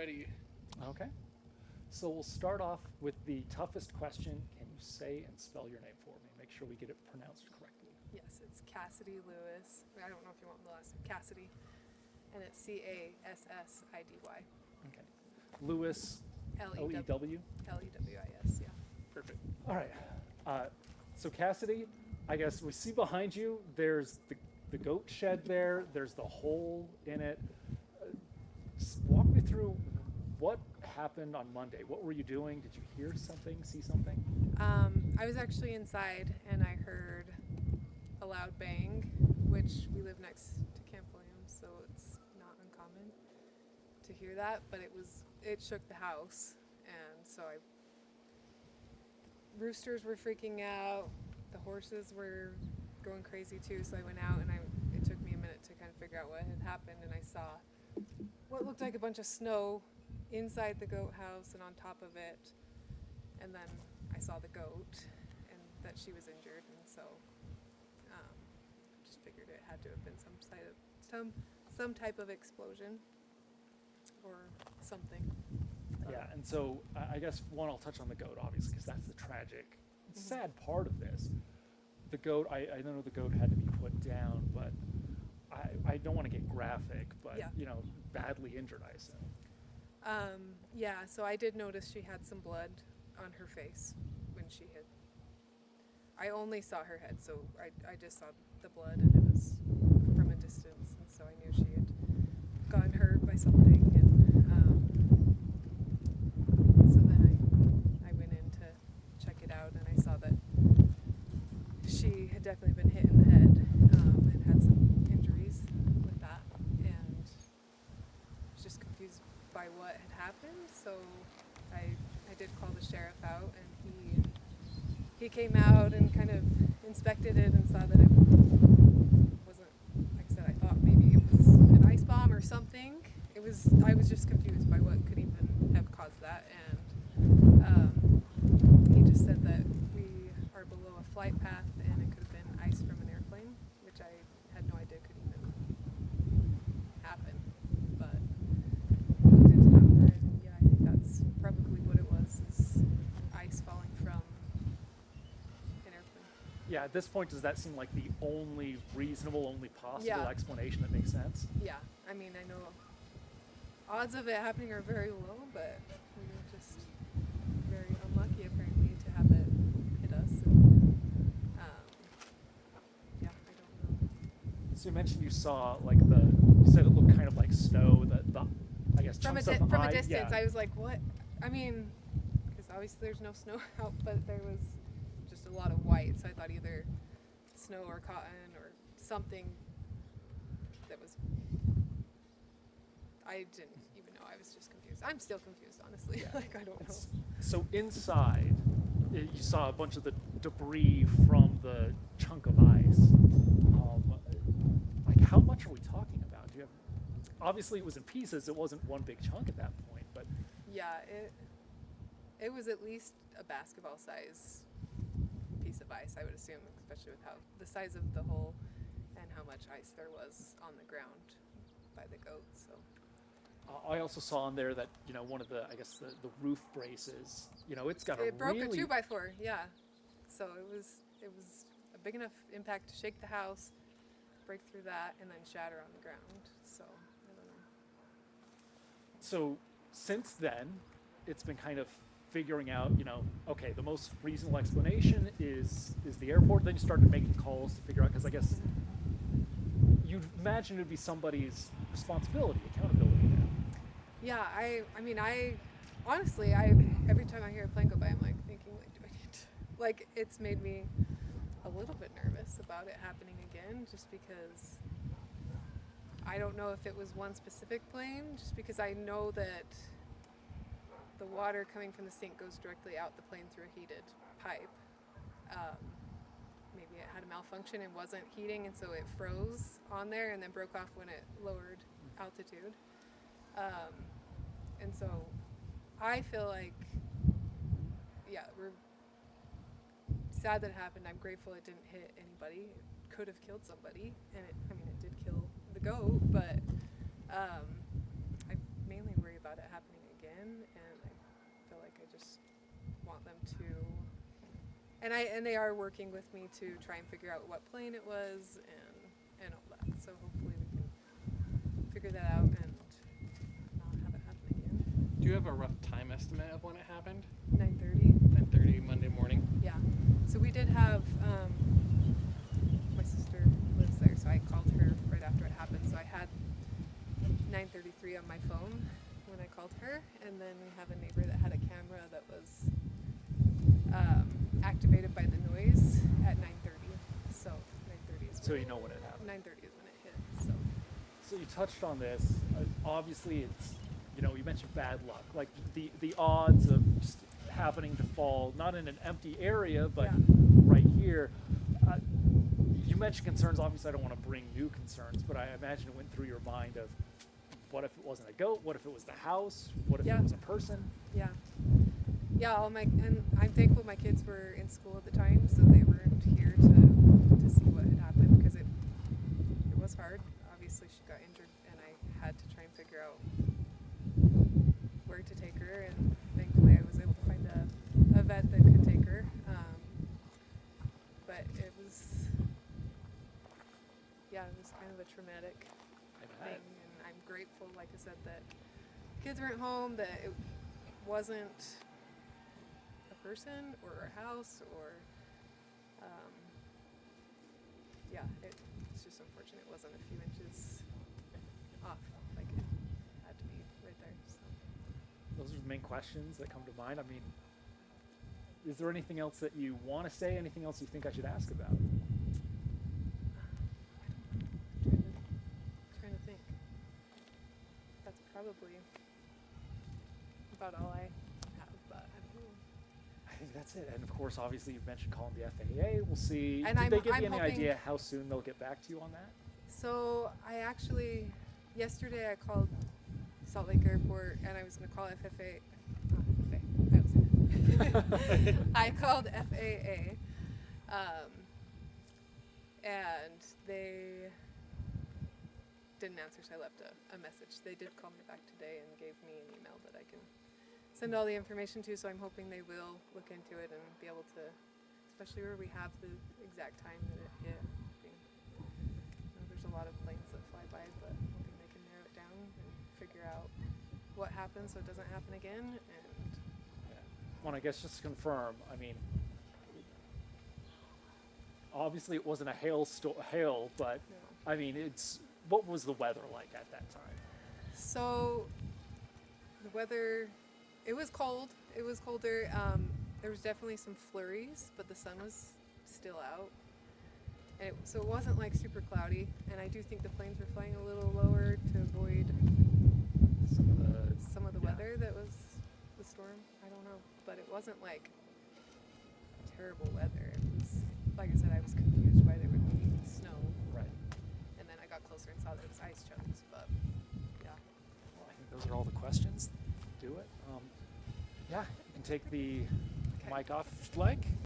ready. Okay. So we'll start off with the toughest question. Can you say and spell your name for me? Make sure we get it pronounced correctly. Yes, it's Cassidy Lewis. I don't know if you want the last name. Cassidy. And it's Cassidy. Okay. Lewis, L-E-W? L-E-W-I-S, yeah. Perfect. All right. So Cassidy, I guess we see behind you, there's the goat shed there. There's the hole in it. Walk me through what happened on Monday. What were you doing? Did you hear something, see something? I was actually inside and I heard a loud bang, which we live next to Camp Williams, so it's not uncommon to hear that, but it shook the house, and so roosters were freaking out, the horses were going crazy too, so I went out and it took me a minute to kind of figure out what had happened, and I saw what looked like a bunch of snow inside the goat house and on top of it, and then I saw the goat and that she was injured, and so just figured it had to have been some type of explosion or something. Yeah, and so I guess one, I'll touch on the goat, obviously, because that's the tragic, sad part of this. The goat, I know the goat had to be put down, but I don't want to get graphic, but, Yeah. Badly injured, I assume. Yeah, so I did notice she had some blood on her face when she hit. I only saw her head, so I just saw the blood, and it was from a distance, and so I knew she had gotten hurt by something, and so then I went in to check it out, and I saw that she had definitely been hit in the head, and had some injuries with that, and was just confused by what had happened, so I did call the sheriff out, and he came out and kind of inspected it and saw that it wasn't, like I said, I thought maybe it was an ice bomb or something. I was just confused by what could even have caused that, and he just said that we are below a flight path and it could have been ice from an airplane, which I had no idea could even happen, but looked into that more, and yeah, I think that's probably what it was, is ice falling from an airplane. Yeah, at this point, does that seem like the only reasonable, only possible Yeah. explanation that makes sense? Yeah, I mean, I know odds of it happening are very low, but we were just very unlucky apparently to have it hit us. And, yeah, I don't know. So you mentioned you saw, you said it looked kind of like snow, I guess, From a chunks of ice. distance, Yeah. I was like, what? I mean, because obviously there's no snow out, but there was just a lot of white, so I thought either snow or cotton or something that was. I didn't even know. I was just confused. I'm still confused, honestly. Yeah. I don't know. So inside, you saw a bunch of the debris from the chunk of ice. How much are we talking about? Do you have? Obviously, it was in pieces. It wasn't one big chunk at that point, but Yeah, it was at least a basketball size piece of ice, I would assume, especially with how the size of the hole and how much ice there was on the ground by the goat. So I also saw on there that one of the the roof braces. It's got it broke really a 2x4. Yeah, so it was a big enough impact to shake the house, break through that, and then shatter on the ground. So I don't know. So since then, it's been kind of figuring out, okay, the most reasonable explanation is the airport. Then you started making calls to figure out, because I guess you'd imagine it would be somebody's responsibility, accountability now. Yeah, I mean, honestly, every time I hear a plane go by, I'm like thinking, do I need to, it's made me a little bit nervous about it happening again, just because I don't know if it was one specific plane, just because I know that the water coming from the sink goes directly out the plane through a heated pipe. Maybe it had a malfunction and wasn't heating, and so it froze on there and then broke off when it lowered altitude. And so I feel like, yeah, we're sad that it happened. I'm grateful it didn't hit anybody. It could have killed somebody, and it did kill the goat, but I mainly worry about it happening I just want them to, and they are working with me to try and figure out what plane it was and all that. So hopefully we can figure that out and not have it happen again. Do you have a rough time estimate of when it happened? 9:30. 10:30 Monday morning. Yeah. So we did have my sister lives there, so I called her right after it happened. So I had 9:33 on my phone when I called her, and then we have a neighbor that had a camera that was activated by the noise at 9:30. So 9:30 is So when you know when it happened. 9:30 is when it hit. So So you touched on this. Obviously, it's, you mentioned bad luck. Like the odds of just happening to fall not in an empty area, but Yeah. right here. You mentioned concerns. Obviously, I don't want to bring new concerns, but I imagine it went through your mind of, what if it wasn't a goat? What if it was the house? What if Yeah. it was a person? yeah. Yeah, and I'm thankful my kids were in school at the time, so they weren't here to see what had happened, because it was hard. Obviously, she got injured, and I had to try and figure out where to take her, and thankfully I was able to find a vet that could take her. But it was kind of a traumatic thing, and I'm grateful, like I said, that kids weren't home, that it wasn't a person or a house or it's just unfortunate it wasn't a few inches off, like it had to be right there. So Those are the main questions that come to mind. I mean, is there anything else that you want to say? Anything else you think I should ask about? trying to think. That's probably about all I have, but I don't know. I think that's it. And of course, obviously, you've mentioned calling the FAA. We'll see. And Did they give I'm you any hoping- idea how soon they'll get back to you on that? So yesterday I called Salt Lake Airport, and I was going to call FFA. I called FAA, and they didn't answer, so I left a message. They did call me back today and gave me an email that I can send all the information to, so I'm hoping they will look into it and be able to, especially where we have the exact time that it hit. There's a lot of planes that fly by, but I'm hoping they can narrow it down and figure out what happened so it doesn't happen again. And Well, I guess just to confirm, I mean, obviously it wasn't a hail, but no. I mean, what was the weather like at that time? So the weather, it was cold. It was colder. There was definitely some flurries, but the sun was still out. And so it wasn't like super cloudy. And I do think the planes were flying a little lower to avoid some of the weather that was the storm. I don't know, but it wasn't like terrible weather. It was, like I said, I was confused why there would be snow. Right. And then I got closer and saw that it was ice chunks, but yeah. Well, I think those are all the questions. Do it. Yeah, you can take the Okay. mic off if you'd like.